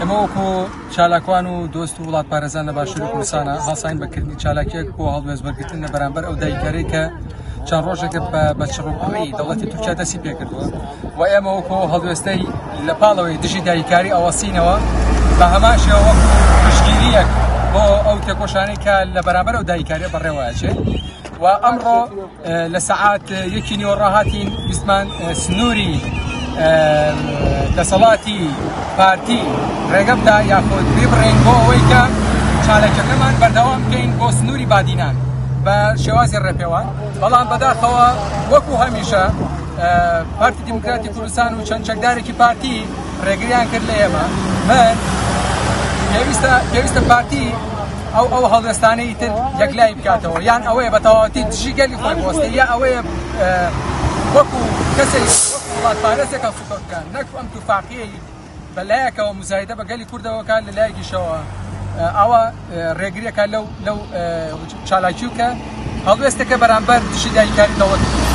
ئەمە وەکو چالاکوان و دۆست و وڵات پارێزان لە باشووری کوردستانە هەڵساین بەکردنی چالاکیەک بۆ هەڵوێستبەرگرتن لە بەرامبەر ئەو داگیرکاری کە چەند ڕۆژێکە بە چڕووکڕی دەوڵەتی تورکیا دەستی پێکردووە و ئێمە وەکو هەڵوێستەی لە پاڵەوەی دژی داگیرکاری ئەوەسینەوە بە هەمان شێوە وەکو پشتگیریەک بۆ ئەو تێکۆشانەی کە لە بەرامبەر ئەو داگیرکاریە بەڕێوەچێت و ئەمڕۆ لە سەعات 1:30 ڕاهاتین ویستمان سنووری دەسەڵاتی پارتی ڕێگەبدا یاخود ببڕین بۆ ئەوەی کە چالاکیەکەمان بەردەوام بکەین بۆ سنووری بادینان بە شێوازی ڕێپێوان بەڵام بەداخەوە وەکو هەمیشە پارتی دیموکراتی کوردستان و چەند چەکدارێکی پارتی ڕێگریان کرد لە ئێمە من پێویستە پارتی ئەو هەڵوێستانەی تر یەکلای بکاتەوە یان ئەوەیە بە تەواوەتی دژی گەلی خۆی بوەستێ یا ئەوەیە وەکو کەسێک وڵات پارێزێکە سوکە بکەن نەک ئەم توفاقیەی بەلایەکەوە مزایدە بە گەلی کوردەوەکان لە لایەکیشەوە ئەوە ڕێگریەکە لەو چالاکی و کە هەڵوێستەکە بەرامبەر دژی داگیرکاری دەوڵەتی